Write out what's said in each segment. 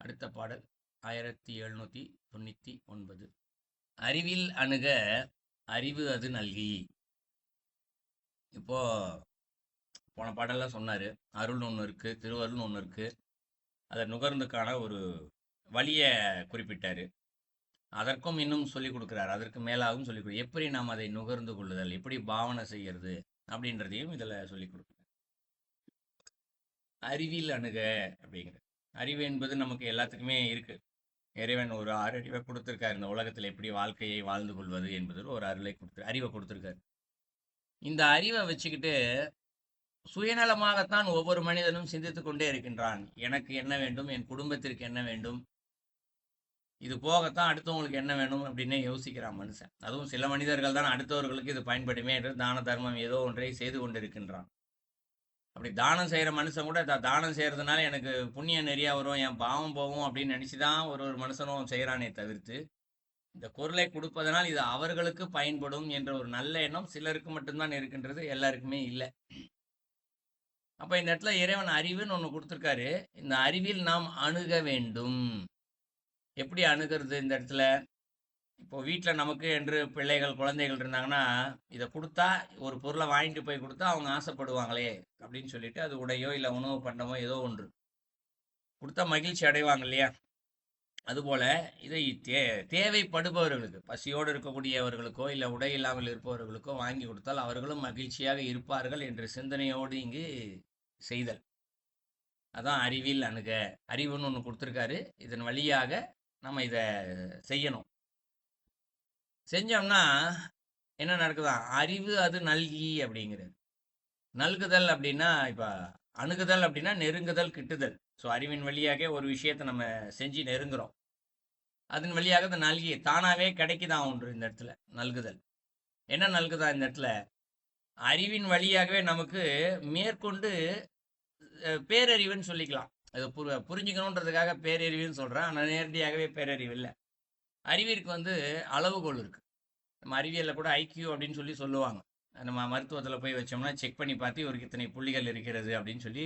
அடுத்த பாடல் 1799. அறிவில் அணுக அறிவு அது நல்கி. இப்போ போன பாடல்லாம் சொன்னாரு. அருள்னு ஒன்று இருக்கு, திருவருள்னு ஒன்று இருக்கு. அதை நுகர்ந்துக்கான ஒரு வழியை குறிப்பிட்டாரு. அதற்கும் இன்னும் சொல்லிக் கொடுக்குறாரு. அதற்கு மேலாகவும் சொல்லிக் கொடு எப்படி நாம் அதை நுகர்ந்து கொள்ளுதல், எப்படி பாவனை செய்யறது அப்படின்றதையும் இதில் சொல்லிக் கொடுக்குறாரு. அறிவில் அணுக அப்படிங்கிற அறிவு என்பது நமக்கு எல்லாத்துக்குமே இருக்கு. இறைவன் ஒரு அறிவை கொடுத்துருக்காரு. இந்த உலகத்தில் எப்படி வாழ்க்கையை வாழ்ந்து கொள்வது என்பது ஒரு அறிவை கொடுத்துருக்காரு. இந்த அறிவை வச்சுக்கிட்டு சுயநலமாகத்தான் ஒவ்வொரு மனிதனும் சிந்தித்துக் கொண்டே இருக்கின்றான். எனக்கு என்ன வேண்டும், என் குடும்பத்திற்கு என்ன வேண்டும், இது போகத்தான் அடுத்தவங்களுக்கு என்ன வேணும் அப்படின்னே யோசிக்கிறான் மனுஷன். அதுவும் சில மனிதர்கள் தான் அடுத்தவர்களுக்கு இது பயன்படுமே என்று தான தர்மம் ஏதோ ஒன்றை செய்து கொண்டிருக்கின்றான். அப்படி தானம் செய்கிற மனுஷன் கூட தானம் செய்கிறதுனால எனக்கு புண்ணியம் நிறையா வரும், என் பாவம் போகும் அப்படின்னு நினச்சி தான் ஒரு மனுஷனும் செய்கிறானே தவிர்த்து, இந்த பொருளை கொடுப்பதனால் இது அவர்களுக்கு பயன்படும் என்ற ஒரு நல்ல எண்ணம் சிலருக்கு மட்டும்தான் இருக்கின்றது, எல்லாருக்குமே இல்லை. அப்போ இந்த இடத்துல இறைவன் அறிவுன்னு ஒன்று கொடுத்துருக்காரு. இந்த அறிவில் நாம் அணுக வேண்டும். எப்படி அணுகிறது இந்த இடத்துல? இப்போ வீட்டில் நமக்கு என்று பிள்ளைகள் குழந்தைகள் இருந்தாங்கன்னா, இதை கொடுத்தா ஒரு பொருளை வாங்கிட்டு போய் கொடுத்தா அவங்க ஆசைப்படுவாங்களே அப்படின்னு சொல்லிட்டு அது உடையோ இல்லை உணவு பண்டமோ ஏதோ ஒன்று கொடுத்தா மகிழ்ச்சி அடைவாங்க இல்லையா? அதுபோல இதை தேவைப்படுபவர்களுக்கு, பசியோடு இருக்கக்கூடியவர்களுக்கோ இல்லை உடை இல்லாமல் இருப்பவர்களுக்கோ வாங்கி கொடுத்தால் அவர்களும் மகிழ்ச்சியாக இருப்பார்கள் என்ற சிந்தனையோடு இங்கு செய்தல். அதான் அறிவில் அணுக. அறிவுன்னு ஒன்று கொடுத்துருக்காரு. இதன் வழியாக நம்ம இதை செய்யணும். செஞ்சோம்னா என்ன நடக்குதான்? அறிவு அது நல்கி அப்படிங்கிறது. நல்குதல் அப்படின்னா, இப்போ அணுகுதல் அப்படின்னா நெருங்குதல், கிட்டுதல். ஸோ அறிவின் வழியாக ஒரு விஷயத்தை நம்ம செஞ்சு நெருங்குறோம். அதன் வழியாக அது நல்கி தானாகவே கிடைக்குதான் ஒன்று இந்த இடத்துல நல்குதல். என்ன நல்குதான் இந்த இடத்துல? அறிவின் வழியாகவே நமக்கு மேற்கொண்டு பேரறிவுன்னு சொல்லிக்கலாம். அதை புரிஞ்சுக்கணுன்றதுக்காக பேரறிவுன்னு சொல்கிறேன். ஆனால் நேரடியாகவே பேரறிவு இல்லை. அறிவிற்கு அளவுகோல் இருக்குது. நம்ம அறிவியலில் கூட ஐக்கியூ அப்படின்னு சொல்லி சொல்லுவாங்க. நம்ம மருத்துவத்தில் போய் வச்சோம்னா செக் பண்ணி பார்த்து இவருக்கு இத்தனை புள்ளிகள் இருக்கிறது அப்படின்னு சொல்லி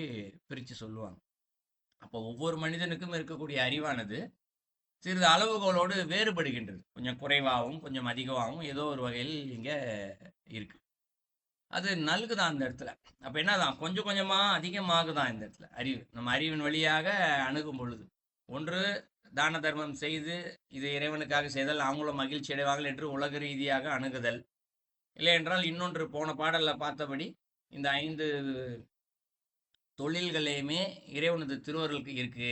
பிரித்து சொல்லுவாங்க. அப்போ ஒவ்வொரு மனிதனுக்கும் இருக்கக்கூடிய அறிவானது சிறிது அளவுகோலோடு வேறுபடுகின்றது. கொஞ்சம் குறைவாகவும் கொஞ்சம் அதிகமாகவும் ஏதோ ஒரு வகையில் இங்கே இருக்கு. அது நல்குதான் அந்த இடத்துல. அப்போ என்னதான் கொஞ்சம் கொஞ்சமாக அதிகமாகுதான் இந்த இடத்துல அறிவு. நம்ம அறிவின் வழியாக அணுகும் பொழுது ஒன்று தான தர்மம் செய்து இது இறைவனுக்காக செய்தல், அவங்களும் மகிழ்ச்சி அடைவார்கள் என்று உலக ரீதியாக அணுகுதல். இல்லை என்றால் இன்னொன்று போன பாடலில் பார்த்தபடி இந்த 5 தொழில்களையுமே இறைவனது திருவருளுக்கு இருக்கு,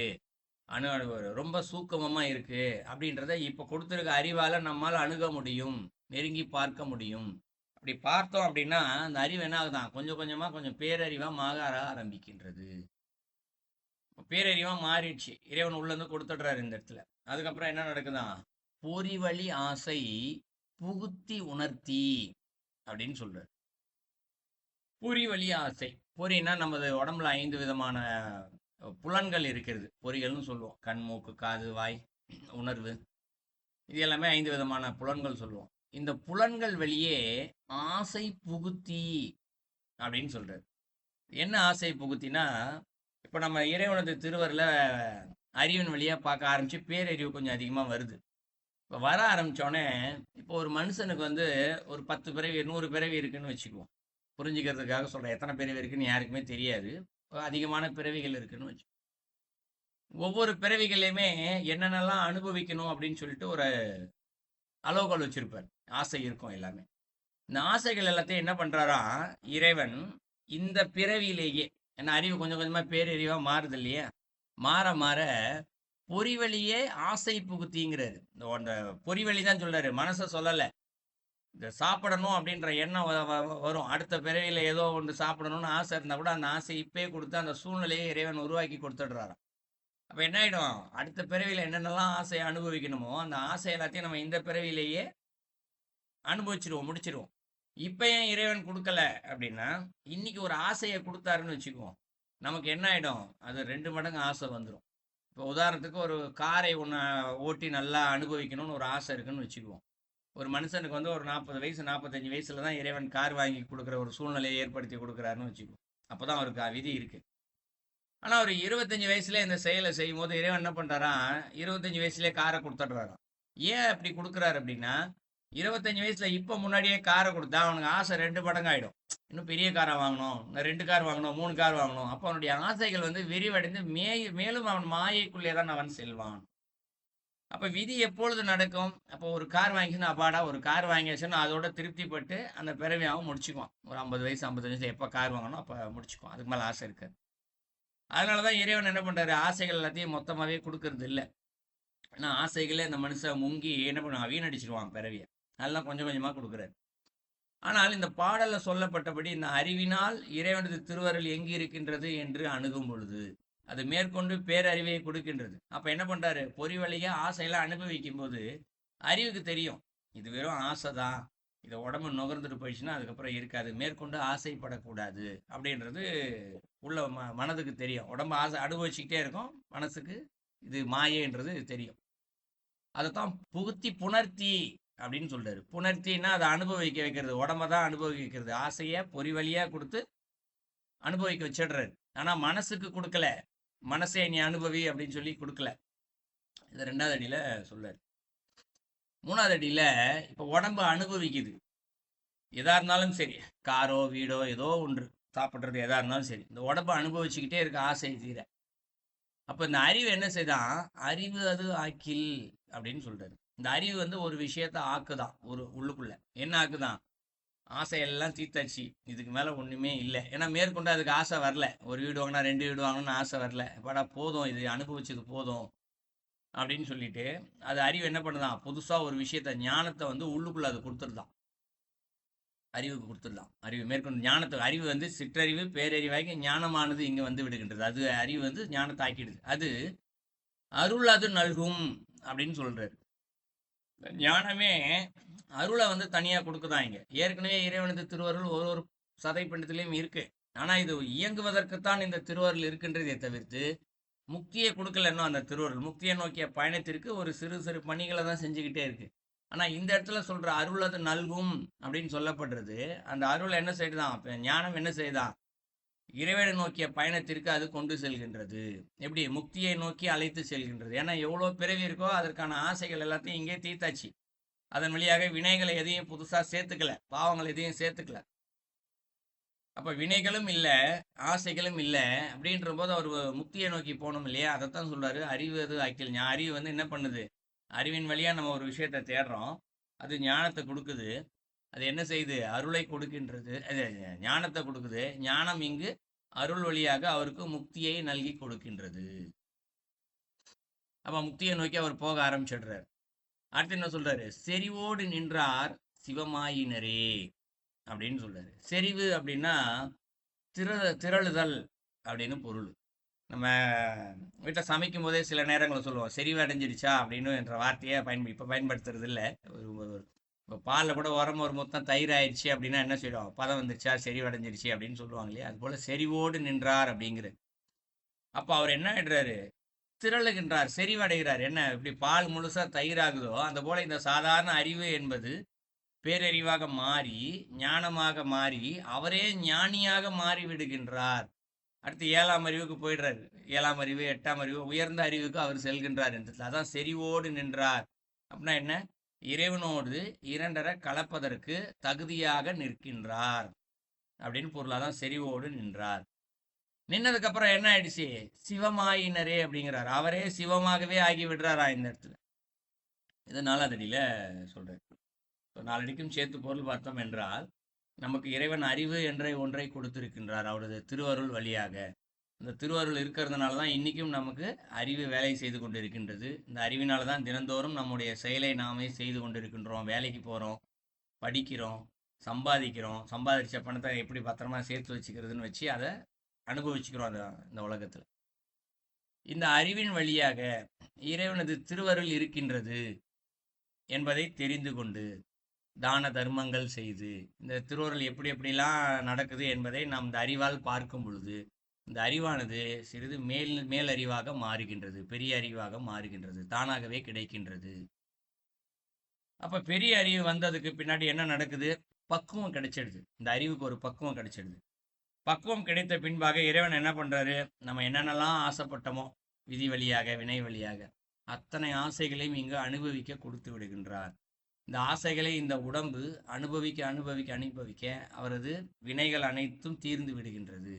ரொம்ப சூக்கமமாக இருக்கு அப்படின்றத இப்போ கொடுத்துருக்க அறிவால் நம்மால் அணுக முடியும், நெருங்கி பார்க்க முடியும். அப்படி பார்த்தோம் அப்படின்னா அந்த அறிவு என்ன ஆகுதான்? கொஞ்சம் கொஞ்சமாக கொஞ்சம் பேரறிவாக மாற ஆரம்பிக்கின்றது. பேரறிவா மாறிடுச்சு. இறைவன் உள்ளேருந்து கொடுத்துடுறாரு இந்த இடத்துல. அதுக்கப்புறம் என்ன நடக்குதான்? பொறிவழி ஆசை புகுத்தி உணர்த்தி அப்படின்னு சொல்றாரு. பொறிவழி ஆசை. பொறினா நமது உடம்புல 5 விதமான புலன்கள் இருக்கிறது. பொறிகள்னு சொல்லுவோம். கண், மூக்கு, காது, வாய், உணர்வு, இது எல்லாமே 5 விதமான புலன்கள் சொல்லுவோம். இந்த புலன்கள் வெளியே ஆசை புகுத்தி அப்படின்னு சொல்றாரு. என்ன ஆசை புகுத்தினா, இப்போ நம்ம இறைவனது திருவருள அறிவின் வழியாக பார்க்க ஆரம்பித்து பேரறிவு கொஞ்சம் அதிகமாக வருது. இப்போ வர ஆரம்பித்தோடனே இப்போ ஒரு மனுஷனுக்கு ஒரு 10 பிறவி 100 பிறவி இருக்குன்னு வச்சுக்குவோம். புரிஞ்சுக்கிறதுக்காக சொல்கிறேன். எத்தனை பிறவி இருக்குன்னு யாருக்குமே தெரியாது. அதிகமான பிறவிகள் இருக்குன்னு வச்சு, ஒவ்வொரு பிறவிகளையுமே என்னென்னலாம் அனுபவிக்கணும் அப்படின்னு சொல்லிட்டு ஒரு அளவுகோல் வச்சுருப்பார். ஆசை இருக்கும் எல்லாமே. இந்த ஆசைகள் எல்லாத்தையும் என்ன பண்ணுறாரா இறைவன் இந்த பிறவியிலேயே, ஏன்னா அறிவு கொஞ்சம் கொஞ்சமாக பேரறிவாக மாறுது இல்லையா? மாற மாற பொறிவழியே ஆசை புகுத்திங்கிறாரு. இந்த பொறிவழி தான் சொல்றாரு, மனசை சொல்லலை. இந்த சாப்பிடணும் அப்படின்ற எண்ணம் வரும். அடுத்த பிறவியில் ஏதோ ஒன்று சாப்பிடணும்னு ஆசை இருந்தால் கூட அந்த ஆசை இப்பே கொடுத்து அந்த சூழ்நிலையை இறைவன் உருவாக்கி கொடுத்துடுறாராம். அப்போ என்ன ஆகிடும்? அடுத்த பிறவியில் என்னென்னலாம் ஆசையை அனுபவிக்கணுமோ அந்த ஆசை எல்லாத்தையும் நம்ம இந்த பிறவியிலேயே அனுபவிச்சிருவோம், முடிச்சிருவோம். இப்போ ஏன் இறைவன் கொடுக்கல அப்படின்னா, இன்னைக்கு ஒரு ஆசையை கொடுத்தாருன்னு வச்சுக்குவோம், நமக்கு என்ன ஆகிடும்? அது 2 மடங்கு ஆசை வந்துடும். இப்போ உதாரணத்துக்கு ஒரு காரை ஒன்று ஓட்டி நல்லா அனுபவிக்கணும்னு ஒரு ஆசை இருக்குன்னு வச்சுக்குவோம். ஒரு மனுஷனுக்கு ஒரு 40 வயசு 45 வயசுல தான் இறைவன் கார் வாங்கி கொடுக்குற ஒரு சூழ்நிலையை ஏற்படுத்தி கொடுக்குறாருன்னு வச்சுக்குவோம். அப்போ தான் அவருக்கு விதி இருக்குது. ஆனா ஒரு 25 வயசுல இந்த செயலை செய்யும்போது இறைவன் என்ன பண்றாராம், 25 வயசுலயே காரை குடுத்துடுறாராம். ஏன் அப்படி குடுக்குறாரு அப்படின்னா, 25 வயசுல இப்ப முன்னாடியே கார குடுத்தா அவனுக்கு ஆசை 2 மடங்கு ஆயிடும். இன்னும் பெரிய காரா வாங்கணும், இன்னும் 2 கார் வாங்கணும், 3 கார் வாங்கணும். அப்ப அவனுடைய ஆசைகள் வந்து விரிவடைந்து மேலும் அவன் மாயைக்குள்ளே தான் அவன் செல்வான். அப்ப விதி எப்பொழுது நடக்கும்? அப்போ ஒரு கார் வாங்கிச்சுன்னா, அப்பாடா ஒரு கார் வாங்கியாச்சுன்னா அதோட திருப்திப்பட்டு அந்த பிறவிய அவன் முடிச்சுக்குவான். ஒரு 50 வயசு, 55 வயசுல எப்ப கார் வாங்கணும் அப்ப முடிச்சுக்குவான். அதுக்கு மேல ஆசை இருக்காது. அதனால தான் இறைவன் என்ன பண்றாரு, ஆசைகள் எல்லாத்தையும் மொத்தமாவே குடுக்கறது இல்ல. ஏன்னா ஆசைகளே அந்த மனுஷன் முங்கி என்ன பண்ணுவான், வீணடிச்சுருவான் பிறவிய. அதெல்லாம் கொஞ்சம் கொஞ்சமா குடுக்குறாரு. ஆனால் இந்த பாடல்ல சொல்லப்பட்டபடி இந்த அறிவினால் இறைவனது திருவருள் எங்கு இருக்கின்றது என்று அணுகும் பொழுது, அது மேற்கொண்டு பேரறிவை கொடுக்கின்றது. அப்ப என்ன பண்றாரு, பொறி வழியா ஆசையெல்லாம் அனுபவிக்கும் போது, அறிவுக்கு தெரியும். இது வெறும் ஆசை தான். இத உடம்பு நுகர்ந்துட்டு போயிடுச்சுன்னா, அதுக்கப்புறம் இருக்காது. மேற்கொண்டு ஆசைப்படக்கூடாது. அப்படின்றது உள்ள மனதுக்கு தெரியும். உடம்பு ஆசை அனுபவிச்சுக்கிட்டே இருக்கும். மனசுக்கு இது மாயைன்றது தெரியும். அதைத்தான் புகுத்தி புணர்த்தி அப்படின்னு சொல்றாரு. புணர்த்தின்னா அதை அனுபவிக்க வைக்கிறது. உடம்ப தான் அனுபவிக்க வைக்கிறது. ஆசையை பொறி வழியா கொடுத்து அனுபவிக்க வச்சிடுறாரு. ஆனா மனசுக்கு கொடுக்கல. மனசே நீ அனுபவி அப்படின்னு சொல்லி கொடுக்கல. இது 2வது அடியில சொல்றாரு. 3வது அடியில இப்ப உடம்பு அனுபவிக்குது. எதா இருந்தாலும் சரி, காரோ வீடோ ஏதோ ஒன்று சாப்பிட்றது எதா இருந்தாலும் சரி, இந்த உடம்பை அனுபவிச்சுக்கிட்டே இருக்க ஆசை தீர. அப்ப இந்த அறிவு என்ன செய்தான், அறிவு அது ஆக்கில் அப்படின்னு சொல்றாரு. இந்த அறிவு வந்து ஒரு விஷயத்த ஆக்குதான், ஒரு உள்ளுக்குள்ள என்ன ஆக்குதான், ஆசையெல்லாம் தீர்த்தாச்சு, இதுக்கு மேல ஒண்ணுமே இல்லை. ஏன்னா மேற்கொண்டு அதுக்கு ஆசை வரல. ஒரு வீடு வாங்கினா 2 வீடு வாங்கணும்னு ஆசை வரல. படா போதும், இது அனுபவிச்சது போதும் அப்படின்னு சொல்லிட்டு அது அறிவு என்ன பண்ணுதான், புதுசா ஒரு விஷயத்த ஞானத்தை வந்து உள்ளுக்குள்ள அது கொடுத்துருதான், அறிவுக்கு கொடுத்துடலாம். அறிவு மேற்கொண்டு ஞானத்தை, அறிவு வந்து சிற்றறிவு பேரறிவாகி ஞானமானது இங்க வந்து விடுகின்றது. அது அறிவு வந்து ஞானத்தை ஆக்கிடுது. அது அருள் அது நல்கும் அப்படின்னு சொல்றாரு. ஞானமே அருளை வந்து தனியா கொடுக்குதான். இங்க ஏற்கனவே இறைவனது திருவருள் ஒரு ஒரு சதை பிண்டத்திலையும் இருக்கு. ஆனா இது இயங்குவதற்குத்தான் இந்த திருவருள் இருக்கின்றதே தவிர்த்து முக்தியை கொடுக்கல. இன்னும் அந்த திருவருள் முக்தியை நோக்கிய பயணத்திற்கு ஒரு சிறு சிறு பணிகளை தான் செஞ்சுக்கிட்டே இருக்கு. ஆனா இந்த இடத்துல சொல்ற அருள் அது நல்கும் அப்படின்னு சொல்லப்படுறது, அந்த அருள் என்ன செய்யுதான், ஞானம் என்ன செய்யுதான், இறைவனை நோக்கிய பயணத்திற்கு அது கொண்டு செல்கின்றது. எப்படி முக்தியை நோக்கி அழைத்து செல்கின்றது. ஏன்னா எவ்வளவு பிறவி இருக்கோ அதற்கான ஆசைகள் எல்லாத்தையும் இங்கே தீர்த்தாச்சு. அதன் வழியாக வினைகளை எதையும் புதுசா சேர்த்துக்கல, பாவங்கள் எதையும் சேர்த்துக்கல. அப்ப வினைகளும் இல்ல, ஆசைகளும் இல்ல. அப்படின்ற போது அவர் முக்தியை நோக்கி போகணும் இல்லையா? அதைத்தான் சொல்றாரு, அறிவு அது ஆக்கில். அறிவு வந்து என்ன பண்ணுது, அறிவின் வழியா நம்ம ஒரு விஷயத்தை தேடுறோம். அது ஞானத்தை கொடுக்குது. அது என்ன செய்யுது, அருளை கொடுக்கின்றது. அது ஞானத்தை கொடுக்குது. ஞானம் இங்கு அருள் வழியாக அவருக்கு முக்தியை நல்கி கொடுக்கின்றது. அப்ப முக்தியை நோக்கி அவர் போக ஆரம்பிச்சிடுறாரு. அடுத்து என்ன சொல்றாரு, செறிவோடு நின்றார் சிவமாயினரே அப்படின்னு சொல்றாரு. செறிவு அப்படின்னா திரளுதல் அப்படின்னு பொருள். நம்ம வீட்டில் சமைக்கும் போதே சில நேரங்களில் சொல்லுவோம், செறிவு அடைஞ்சிடுச்சா அப்படின்னு என்ற வார்த்தையை இப்போ பயன்படுத்துறது இல்லை. இப்போ பாலில் கூட உரம் ஒரு மொத்தம் தயிர் ஆயிடுச்சு அப்படின்னா என்ன செய்வோம், பதம் வந்துருச்சா செறிவடைஞ்சிருச்சு அப்படின்னு சொல்லுவாங்க இல்லையா? அது போல செறிவோடு நின்றார் அப்படிங்கிறது. அப்போ அவர் என்ன ஆயிடுறாரு, திரளுகின்றார், செறிவடைகிறார். என்ன இப்படி பால் முழுசா தயிராகுதோ அந்த போல இந்த சாதாரண அறிவு என்பது பேரறிவாக மாறி ஞானமாக மாறி அவரே ஞானியாக மாறி விடுகின்றார். அடுத்து 7ஆம் அறிவுக்கு போயிடுறாரு. 7ஆம் அறிவு 8ஆம் அறிவு உயர்ந்த அறிவுக்கு அவர் செல்கின்றார் என்று. அதான் செறிவோடு நின்றார் அப்படின்னா என்ன, இறைவனோடு இரண்டரை கலப்பதற்கு தகுதியாக நிற்கின்றார் அப்படின்னு பொருளாதான் செறிவோடு நின்றார். நின்னதுக்கு அப்புறம் என்ன ஆயிடுச்சு, சிவமாயினரே அப்படிங்கிறார். அவரே சிவமாகவே ஆகி விடுறாரா இந்த இடத்துல. இது 4வது அடியில சொல்றாரு. 4 அடிக்கும் சேர்த்து பொருள் பார்த்தோம் என்றால், நமக்கு இறைவன் அறிவு என்ற ஒன்றை கொடுத்திருக்கின்றார் அவரது திருவருள் வழியாக. இந்த திருவருள் இருக்கிறதுனால தான் இன்னைக்கும் நமக்கு அறிவு வேலை செய்து கொண்டிருக்கின்றது. இந்த அறிவினால தான் தினந்தோறும் நம்முடைய செயலை நாமே செய்து கொண்டிருக்கின்றோம். வேலைக்கு போகிறோம், படிக்கிறோம், சம்பாதிக்கிறோம். சம்பாதிச்ச பணத்தை எப்படி பத்திரமா சேர்த்து வச்சுக்கிறதுன்னு வச்சு அதை அனுபவிச்சுக்கிறோம் இந்த உலகத்தில். இந்த அறிவின் வழியாக இறைவனது திருவருள் இருக்கின்றது என்பதை தெரிந்து கொண்டு தான தர்மங்கள் செய்து இந்த திருவருள் எப்படி எப்படிலாம் நடக்குது என்பதை நாம் இந்த அறிவால் பார்க்கும் பொழுது இந்த அறிவானது சிறிது மேல் அறிவாக மாறுகின்றது, பெரிய அறிவாக மாறுகின்றது, தானாகவே கிடைக்கின்றது. அப்ப பெரிய அறிவு வந்ததுக்கு பின்னாடி என்ன நடக்குது, பக்குவம் கிடைச்சிடுது. இந்த அறிவுக்கு ஒரு பக்குவம் கிடைச்சிடுது. பக்குவம் கிடைத்த பின்பாக இறைவன் என்ன பண்றாரு? நம்ம என்னென்னலாம் ஆசைப்பட்டோமோ, விதி வழியாக, வினை வழியாக, அத்தனை ஆசைகளையும் இங்கு அனுபவிக்க கொடுத்து விடுகின்றார். இந்த ஆசைகளை இந்த உடம்பு அனுபவிக்க அனுபவிக்க அனுபவிக்க அவரது வினைகள் அனைத்தும் தீர்ந்து விடுகின்றது.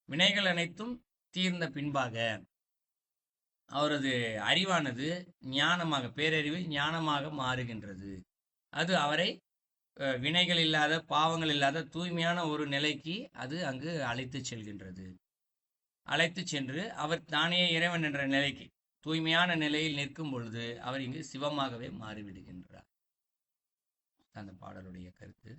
வினைகள் அனைத்தும் தீர்ந்த பின்பாக அவரது அறிவானது ஞானமாக, பேரறிவு ஞானமாக மாறுகின்றது. அது அவரை வினைகள் இல்லாத, பாவங்கள் இல்லாத தூய்மையான ஒரு நிலைக்கு அது அங்கு அழைத்து செல்கின்றது. அழைத்து சென்று அவர் தானே இறைவன் என்ற நிலைக்கு, தூய்மையான நிலையில் நிற்கும் பொழுது அவர் இங்கு சிவமாகவே மாறிவிடுகின்றார். அந்த பாடலுடைய கருத்து.